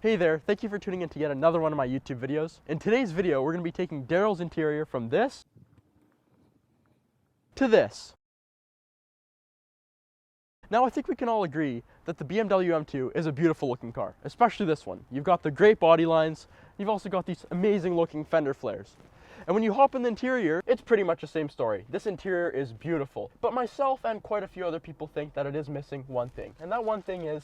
Hey there, thank you for tuning in to yet another one of my YouTube videos. In today's video, we're going to be taking Darryl's interior from this to this. Now I think we can all agree that the BMW M2 is a beautiful looking car, especially this one. You've got the great body lines, you've also got these amazing looking fender flares. And when you hop in the interior, it's pretty much the same story. This interior is beautiful, but myself and quite a few other people think that it is missing one thing, and that one thing is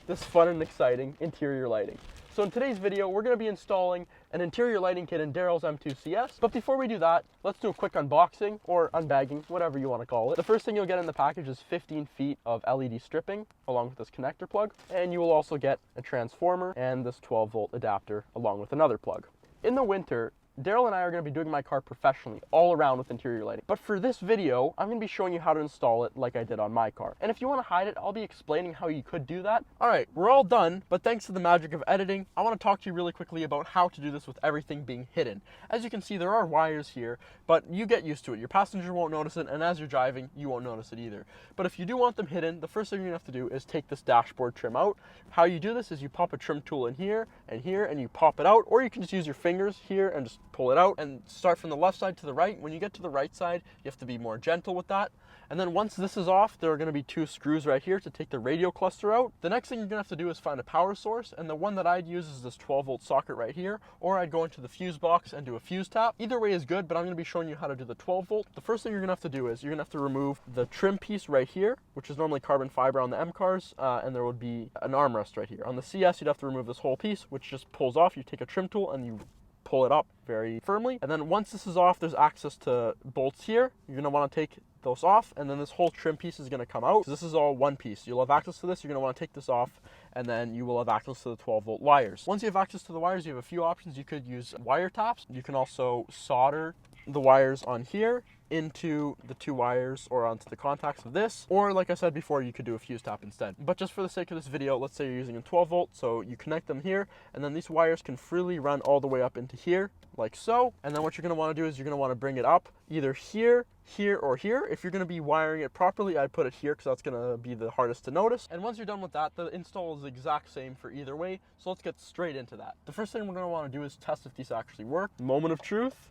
this fun and exciting interior lighting. So in today's video, we're going to be installing an interior lighting kit in Darryl's M2 CS. But before we do that, let's do a quick unboxing or unbagging, whatever you want to call it. The first thing you'll get in the package is 15 feet of LED stripping along with this connector plug. And you will also get a transformer and this 12-volt adapter along with another plug. In the winter, Darryl and I are going to be doing my car professionally, all around with interior lighting. But for this video, I'm going to be showing you how to install it like I did on my car. And if you want to hide it, I'll be explaining how you could do that. Alright, we're all done, but thanks to the magic of editing, I want to talk to you really quickly about how to do this with everything being hidden. As you can see, there are wires here, but you get used to it. Your passenger won't notice it, and as you're driving, you won't notice it either. But if you do want them hidden, the first thing you're going to have to do is take this dashboard trim out. How you do this is you pop a trim tool in here, and you pop it out, or you can just use your fingers here and just pull it out and start from the left side to the right. When you get to the right side, you have to be more gentle with that. And then once this is off, there are going to be two screws right here to take the radio cluster out. The next thing you're going to have to do is find a power source, and the one that I'd use is this 12-volt socket right here, or I'd go into the fuse box and do a fuse tap. Either way is good, but I'm going to be showing you how to do the 12-volt. The first thing you're going to have to do is you're going to have to remove the trim piece right here, which is normally carbon fiber on the M cars, and there would be an armrest right here. On the CS, you'd have to remove this whole piece, which just pulls off. You take a trim tool and you pull it up very firmly, and then once this is off, there's access to bolts here. You're going to want to take those off, and then this whole trim piece is going to come out. So this is all one piece. You'll have access to this. You're going to want to take this off, and then you will have access to the 12-volt wires. Once you have access to the wires, you have a few options. You could use wire taps. You can also solder the wires on here into the two wires or onto the contacts of this, or like I said before, you could do a fuse tap instead. But just for the sake of this video, let's say you're using a 12-volt, so you connect them here, and then these wires can freely run all the way up into here like so. And then what you're going to want to do is you're going to want to bring it up either here, here, or here. If you're going to be wiring it properly, I'd put it here because that's going to be the hardest to notice. And once you're done with that, the install is the exact same for either way, so let's get straight into that. The first thing we're going to want to do is test if these actually work. Moment of truth.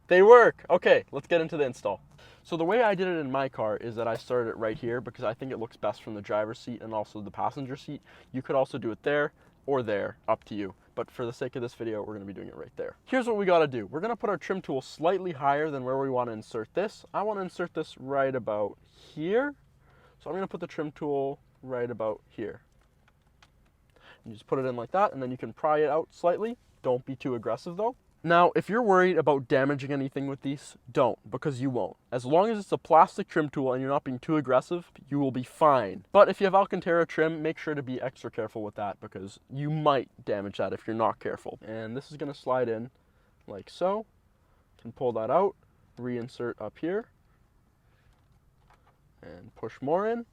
They work. Okay, let's get into the install. So the way I did it in my car is that I started it right here because I think it looks best from the driver's seat and also the passenger seat. You could also do it there or there, up to you. But for the sake of this video, we're going to be doing it right there. Here's what we got to do. We're going to put our trim tool slightly higher than where we want to insert this. I want to insert this right about here. So I'm going to put the trim tool right about here. You just put it in like that, and then you can pry it out slightly. Don't be too aggressive though. Now, if you're worried about damaging anything with these, don't, because you won't. As long as it's a plastic trim tool and you're not being too aggressive, you will be fine. But if you have Alcantara trim, make sure to be extra careful with that because you might damage that if you're not careful. And this is going to slide in like so. You can pull that out, reinsert up here, and push more in.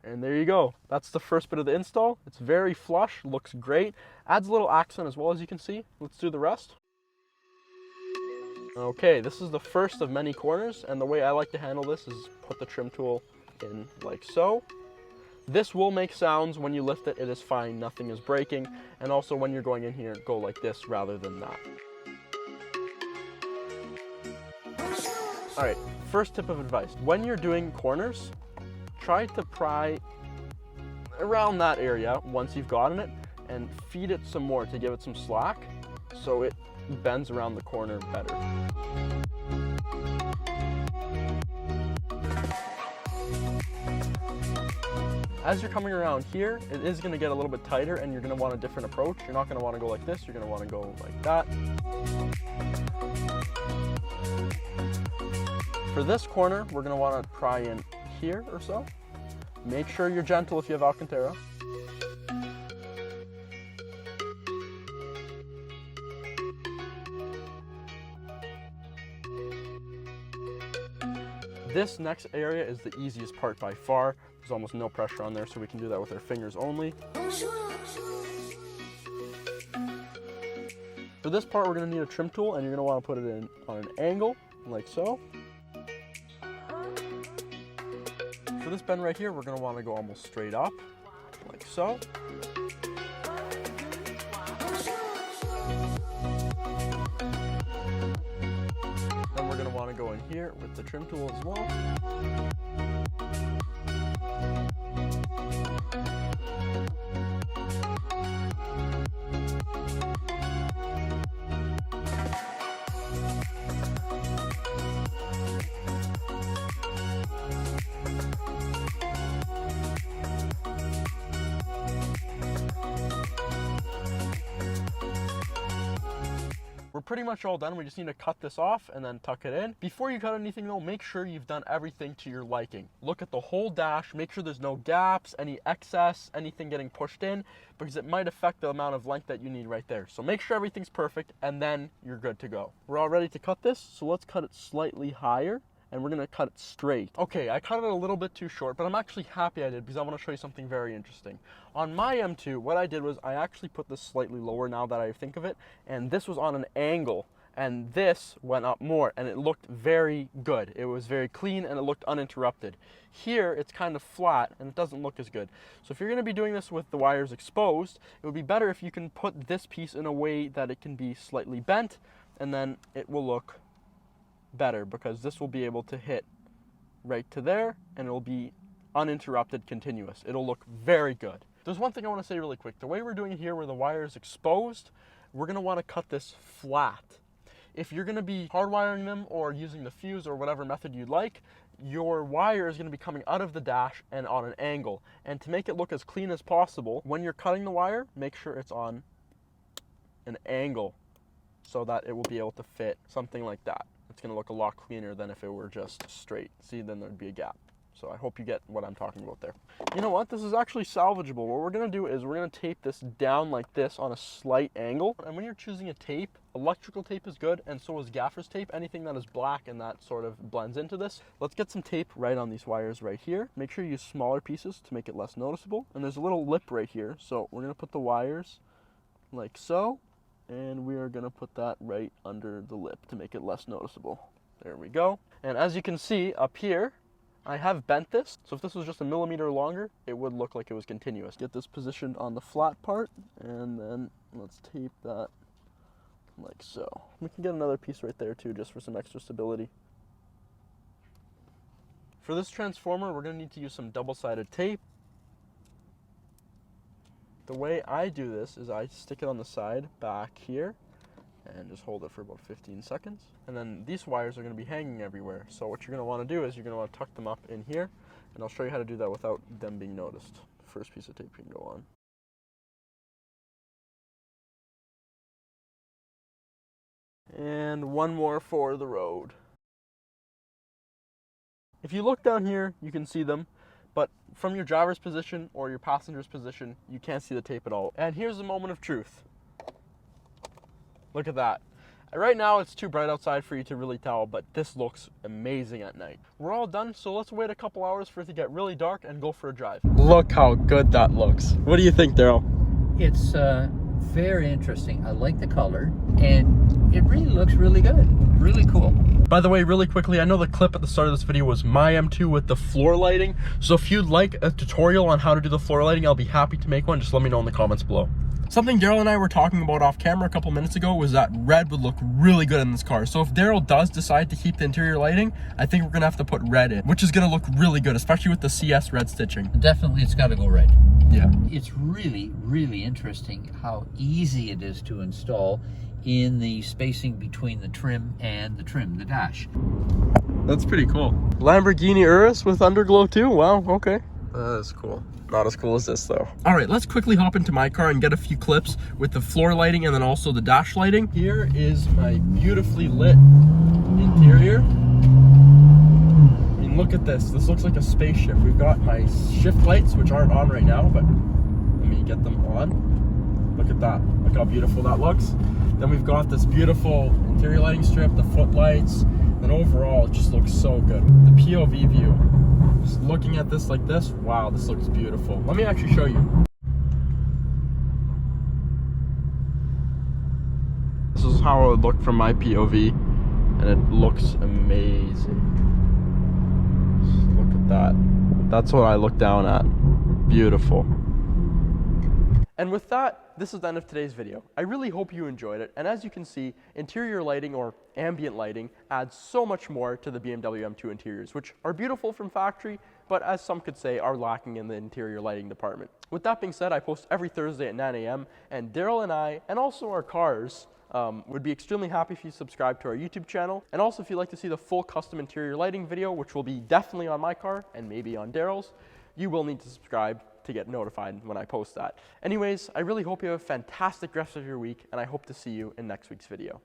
And there you go. That's the first bit of the install. It's very flush, looks great, adds a little accent as well, as you can see. Let's do the rest. Okay, this is the first of many corners, and the way I like to handle this is put the trim tool in like so. This will make sounds when you lift it. It is fine, nothing is breaking. And also when you're going in here, go like this rather than that. Alright, first tip of advice. When you're doing corners, try to pry around that area once you've gotten it, and feed it some more to give it some slack so it bends around the corner better. As you're coming around here, it is going to get a little bit tighter and you're going to want a different approach. You're not going to want to go like this, you're going to want to go like that. For this corner, we're going to want to pry in here or so. Make sure you're gentle if you have Alcantara. This next area is the easiest part by far. There's almost no pressure on there, so we can do that with our fingers only. For this part, we're going to need a trim tool, and you're going to want to put it in on an angle, like so. For this bend right here, we're going to want to go almost straight up, like so. start with the trim tool as well. We're pretty much all done. We just need to cut this off and then tuck it in. Before you cut anything though, make sure you've done everything to your liking. Look at the whole dash, make sure there's no gaps, any excess, anything getting pushed in, because it might affect the amount of length that you need right there. So make sure everything's perfect and then you're good to go. We're all ready to cut this, so let's cut it slightly higher. And we're gonna cut it straight. Okay, I cut it a little bit too short, but I'm actually happy I did because I wanna show you something very interesting. On my M2, what I did was I actually put this slightly lower now that I think of it, and this was on an angle, and this went up more, and it looked very good. It was very clean, and it looked uninterrupted. Here, it's kind of flat, and it doesn't look as good. So if you're gonna be doing this with the wires exposed, it would be better if you can put this piece in a way that it can be slightly bent, and then it will look better, because this will be able to hit right to there and it'll be uninterrupted, continuous. It'll look very good. There's one thing I want to say really quick. The way we're doing it here where the wire is exposed, we're going to want to cut this flat. If you're going to be hardwiring them or using the fuse or whatever method you'd like, your wire is going to be coming out of the dash and on an angle. And to make it look as clean as possible, when you're cutting the wire, make sure it's on an angle so that it will be able to fit something like that. It's going to look a lot cleaner than if it were just straight. See, then there'd be a gap. So I hope you get what I'm talking about there. You know what? This is actually salvageable. What we're going to do is we're going to tape this down like this on a slight angle. And when you're choosing a tape, electrical tape is good, and so is gaffer's tape. Anything that is black and that sort of blends into this. Let's get some tape right on these wires right here. Make sure you use smaller pieces to make it less noticeable. And there's a little lip right here. So we're going to put the wires like so. And we are going to put that right under the lip to make it less noticeable. There we go. And as you can see up here, I have bent this. So if this was just a millimeter longer, it would look like it was continuous. Get this positioned on the flat part, and then let's tape that like so. We can get another piece right there too, just for some extra stability. For this transformer, we're going to need to use some double-sided tape. The way I do this is I stick it on the side back here and just hold it for about 15 seconds. And then these wires are going to be hanging everywhere. So what you're going to want to do is you're going to want to tuck them up in here, and I'll show you how to do that without them being noticed. The first piece of tape you can go on. And one more for the road. If you look down here, you can see them. But from your driver's position or your passenger's position, you can't see the tape at all. And here's the moment of truth. Look at that. Right now it's too bright outside for you to really tell, but this looks amazing at night. We're all done, so let's wait a couple hours for it to get really dark and go for a drive. Look how good that looks. What do you think, Darryl? It's very interesting. I like the color, and it really looks really good. Really cool. By the way, really quickly, I know the clip at the start of this video was my M2 with the floor lighting. So if you'd like a tutorial on how to do the floor lighting, I'll be happy to make one. Just let me know in the comments below. Something Darryl and I were talking about off camera a couple minutes ago was that red would look really good in this car. So if Darryl does decide to keep the interior lighting, I think we're gonna have to put red in, which is gonna look really good, especially with the CS red stitching. Definitely, it's got to go red. Yeah. It's really, really interesting how easy it is to install in the spacing between the trim and the dash. That's pretty cool. Lamborghini Urus with underglow too? Wow, okay. That is cool. Not as cool as this though. All right, let's quickly hop into my car and get a few clips with the floor lighting and then also the dash lighting. Here is my beautifully lit interior. I mean, look at this. This looks like a spaceship. We've got my shift lights, which aren't on right now, but let me get them on. Look at that. Look how beautiful that looks. Then we've got this beautiful interior lighting strip, the footlights, and overall it just looks so good. The POV view. Just looking at this like this, wow, this looks beautiful. Let me actually show you. This is how it would look from my POV, and it looks amazing. Just look at that. That's what I look down at. Beautiful. And with that, this is the end of today's video. I really hope you enjoyed it, and as you can see, interior lighting or ambient lighting adds so much more to the BMW M2 interiors, which are beautiful from factory, but as some could say, are lacking in the interior lighting department. With that being said, I post every Thursday at 9 a.m., and Darryl and I, and also our cars, would be extremely happy if you subscribe to our YouTube channel. And also if you'd like to see the full custom interior lighting video, which will be definitely on my car and maybe on Darryl's, you will need to subscribe to get notified when I post that. Anyways, I really hope you have a fantastic rest of your week, and I hope to see you in next week's video.